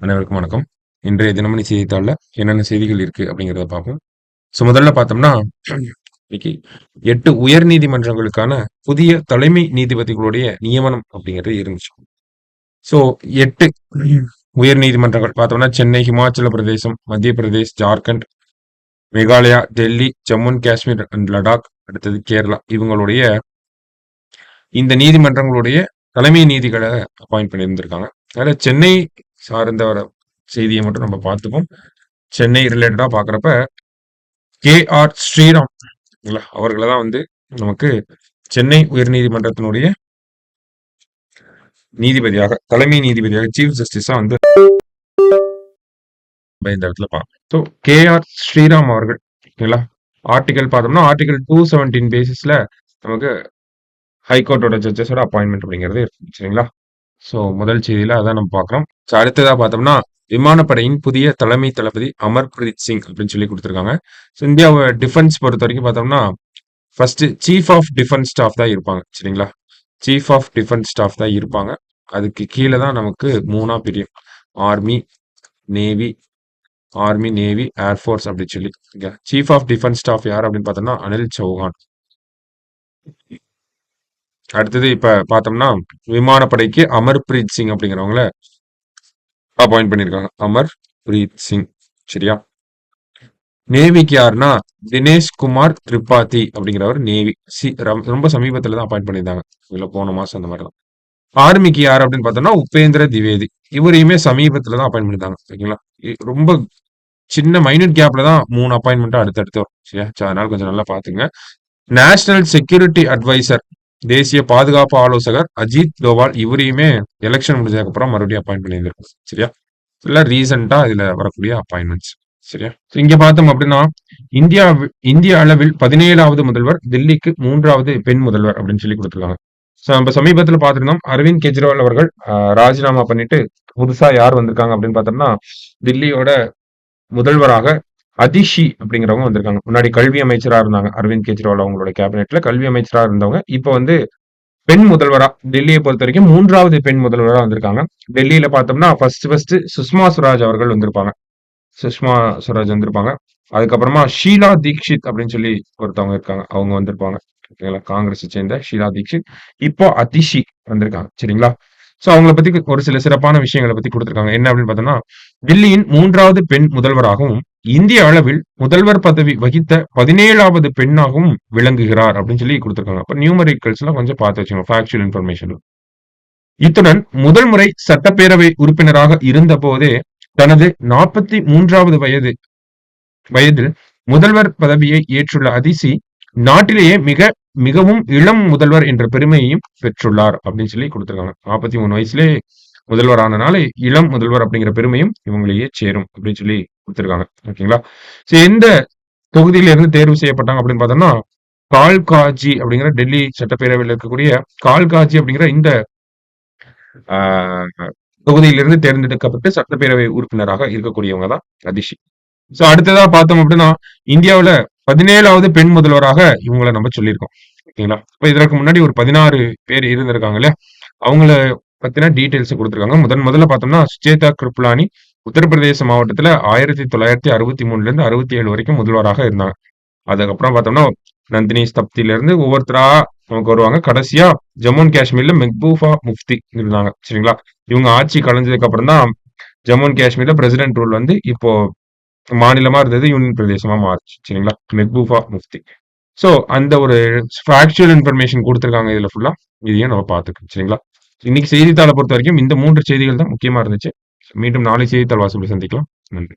அனைவருக்கும் வணக்கம். இன்றைய தினமணி செய்தித்தாள்ல என்னென்ன செய்திகள் இருக்கு அப்படிங்கிறத பார்ப்போம். முதல்ல பார்த்தோம்னா, இன்னைக்கு 8 உயர் நீதிமன்றங்களுக்கான புதிய தலைமை நீதிபதிகளுடைய நியமனம் அப்படிங்கிறது இருந்துச்சு. ஸோ 8 உயர் நீதிமன்றங்கள் பார்த்தோம்னா, சென்னை, ஹிமாச்சல பிரதேசம், மத்திய பிரதேஷ், ஜார்க்கண்ட், மேகாலயா, டெல்லி, ஜம்மு அண்ட் காஷ்மீர் அண்ட் லடாக், அடுத்தது கேரளா. இவங்களுடைய இந்த நீதிமன்றங்களுடைய தலைமை நீதிகளை அப்பாயிண்ட் பண்ணியிருந்திருக்காங்க. அதில் சென்னை சார்ந்த செய்தியை மட்டும் நம்ம பார்த்துப்போம். சென்னை ரிலேட்டடா பார்க்குறப்ப கே.ஆர். ஸ்ரீராம் அவர்களை தான் வந்து நமக்கு சென்னை உயர்நீதிமன்றத்தினுடைய நீதிபதியாக, தலைமை நீதிபதியாக, சீஃப் ஜஸ்டிஸா வந்து இந்த இடத்துல பார்ப்போம். So KR. ஸ்ரீராம் அவர்கள் ஓகேங்களா, ஆர்டிகல் பார்த்தோம்னா ஆர்டிகல் 217 பேசிஸ்ல நமக்கு ஹைகோர்ட்டோட ஜட்ஜஸோட அப்பாயின்மெண்ட் அப்படிங்கிறது இருக்கு சரிங்களா. ஸோ முதல் செய்தியில அதான் நம்ம பார்க்குறோம். ஸோ அடுத்ததா பார்த்தோம்னா விமானப்படையின் புதிய தலைமை தளபதி அமர்பிரீத் சிங் அப்படின்னு சொல்லி கொடுத்துருக்காங்க. ஸோ இந்தியாவை டிஃபென்ஸ் பொறுத்த வரைக்கும் பார்த்தோம்னா first chief of defence staff தான் இருப்பாங்க சரிங்களா. சீஃப் ஆஃப் டிஃபென்ஸ் ஸ்டாஃப் தான் இருப்பாங்க. அதுக்கு கீழே தான் நமக்கு 3ஆ பிரியும். ஆர்மி, நேவி, ஏர்ஃபோர்ஸ் அப்படின்னு சொல்லி. சீஃப் ஆஃப் டிஃபென்ஸ் ஸ்டாஃப் யார் அப்படின்னு பார்த்தோம்னா அனில் சௌஹான். அடுத்தது இப்ப பார்த்தோம்னா விமானப்படைக்கு அமர்பிரீத் சிங் அப்படிங்கிறவங்கள அப்பாயிண்ட் பண்ணியிருக்காங்க. அமர்பிரீத் சிங் சரியா. நேவிக்கு யாருன்னா தினேஷ் குமார் திரிபாதி அப்படிங்கிறவர் நேவி ரொம்ப சமீபத்துல தான் அப்பாயிண்ட் பண்ணியிருந்தாங்க. இதுல போன மாசம் அந்த மாதிரி தான். ஆர்மிக்கு யார் அப்படின்னு பார்த்தோம்னா உபேந்திர திவேதி. இவரையுமே சமீபத்துல தான் அப்பாயிண்ட் பண்ணியிருந்தாங்க ஓகேங்களா. ரொம்ப சின்ன மைனூட் கேப்ல தான் 3 அப்பாயின்மெண்ட் அடுத்தடுத்து வரும் சரியா. அதனால கொஞ்சம் நல்லா பாத்துங்க. நேஷனல் செக்யூரிட்டி அட்வைசர், தேசிய பாதுகாப்பு ஆலோசகர் அஜித் தோவால் இவரையுமே எலெக்ஷன் முடிஞ்சதுக்கு அப்புறம் மறுபடியும் அப்பாயிண்ட் பண்ணியிருந்திருக்கும் சரியா. இதெல்லாம் ரீசெண்டா இதுல வரக்கூடிய அப்பாயின்மெண்ட்ஸ் சரியா. இங்க பார்த்தோம் அப்படின்னா இந்திய அளவில் 17வது முதல்வர், டெல்லிக்கு 3வது பெண் முதல்வர் அப்படின்னு சொல்லி கொடுத்துருக்காங்க. நம்ம சமீபத்துல பாத்துருந்தோம் அரவிந்த் கெஜ்ரிவால் அவர்கள் ராஜினாமா பண்ணிட்டு புதுசா யார் வந்திருக்காங்க அப்படின்னு பார்த்தோம்னா தில்லியோட முதல்வராக அதிஷி அப்படிங்கிறவங்க வந்திருக்காங்க. முன்னாடி கல்வி அமைச்சரா இருந்தாங்க அரவிந்த் கெஜ்ரிவால் அவங்களோட கேபினெட்ல கல்வி அமைச்சரா இருந்தவங்க இப்ப வந்து பெண் முதல்வரா டெல்லியை பொறுத்த வரைக்கும் 3வது பெண் முதல்வரா வந்திருக்காங்க. டெல்லியில பார்த்தோம்னா ஃபர்ஸ்ட் சுஷ்மா ஸ்வராஜ் அவர்கள் வந்திருப்பாங்க. அதுக்கப்புறமா ஷீலா தீக்ஷித் அப்படின்னு சொல்லி ஒருத்தவங்க இருக்காங்க, அவங்க வந்திருப்பாங்க ஓகேங்களா. காங்கிரஸ் சேர்ந்த ஷீலா தீக்ஷித். இப்போ அதிஷி வந்திருக்காங்க சரிங்களா. சோ அவங்கள பத்தி ஒரு சில சிறப்பான விஷயங்களை பத்தி கொடுத்திருக்காங்க. என்ன அப்படின்னு பார்த்தோம்னா டெல்லியின் 3வது பெண் முதல்வராகவும் இந்திய அளவில் முதல்வர் பதவி வகித்த 17வது பெண்ணாகவும் விளங்குகிறார் அப்படின்னு சொல்லி கொடுத்திருக்காங்க. அப்ப நியூமரிக்கல்ஸ் எல்லாம் கொஞ்சம் பார்த்து வச்சுக்கோங்க, ஃபேக்சுவல் இன்ஃபர்மேஷன். இத்துடன் முதல் முறை சட்டப்பேரவை உறுப்பினராக இருந்த போதே தனது 43வது வயதில் முதல்வர் பதவியை ஏற்றுள்ள அதிசி நாட்டிலேயே மிகவும் இளம் முதல்வர் என்ற பெருமையையும் பெற்றுள்ளார் அப்படின்னு சொல்லி கொடுத்திருக்காங்க. 43 வயசுலே முதல்வர் ஆனனால இளம் முதல்வர் அப்படிங்கிற பெருமையும் இவங்களையே சேரும் அப்படின்னு சொல்லி கொடுத்திருக்காங்க ஓகேங்களா. எந்த தொகுதியில இருந்து தேர்வு செய்யப்பட்டாங்க அப்படின்னு பார்த்தோம்னா கால்காஜி அப்படிங்கிற டெல்லி சட்டப்பேரவையில் இருக்கக்கூடிய கால்காஜி அப்படிங்கிற இந்த தொகுதியிலிருந்து தேர்ந்தெடுக்கப்பட்டு சட்டப்பேரவை உறுப்பினராக இருக்கக்கூடியவங்க தான் அதிஷி. சோ அடுத்ததா பார்த்தோம் அப்படின்னா இந்தியாவுல 17வது பெண் முதல்வராக இவங்களை நம்ம சொல்லியிருக்கோம் ஓகேங்களா. இப்ப இதற்கு முன்னாடி ஒரு 16 பேர் இருந்திருக்காங்க இல்லையா, அவங்கள பத்தின டீடைல்ஸ் கொடுத்திருக்காங்க. முதல்ல பார்த்தோம்னா சுச்சேதா கிருப்லானி உத்தரப்பிரதேச மாவட்டத்துல 1963 இருந்து 67 வரைக்கும் முதல்வராக இருந்தாங்க. அதுக்கப்புறம் பார்த்தோம்னா நந்தினி ஸ்தப்தில இருந்து ஒவ்வொருத்தரா நமக்கு வருவாங்க. கடைசியா ஜம்மு அண்ட் காஷ்மீர்ல மெஹ்பூபா முஃப்தி இருந்தாங்க சரிங்களா. இவங்க ஆட்சி கலைஞ்சதுக்கு அப்புறம் தான் ஜம்மு அண்ட் காஷ்மீர்ல பிரசிடென்ட் ரூல் வந்து இப்போ மாநிலமா இருந்தது யூனியன் பிரதேசமா மாறுச்சு சரிங்களா. மெஹ்பூபா முஃப்தி. சோ அந்த ஒரு ஃபேக்சுவல் இன்ஃபர்மேஷன் கொடுத்திருக்காங்க இதுல ஃபுல்லா. இதையும் நம்ம பார்த்துக்கோம் சரிங்களா. இன்னைக்கு செய்தித்தாளை பொறுத்த வரைக்கும் இந்த 3 செய்திகள் தான் முக்கியமா இருந்துச்சு. மீண்டும் நாளை செய்தித்தாள் வாசிப்பில் சந்திக்கலாம். நன்றி.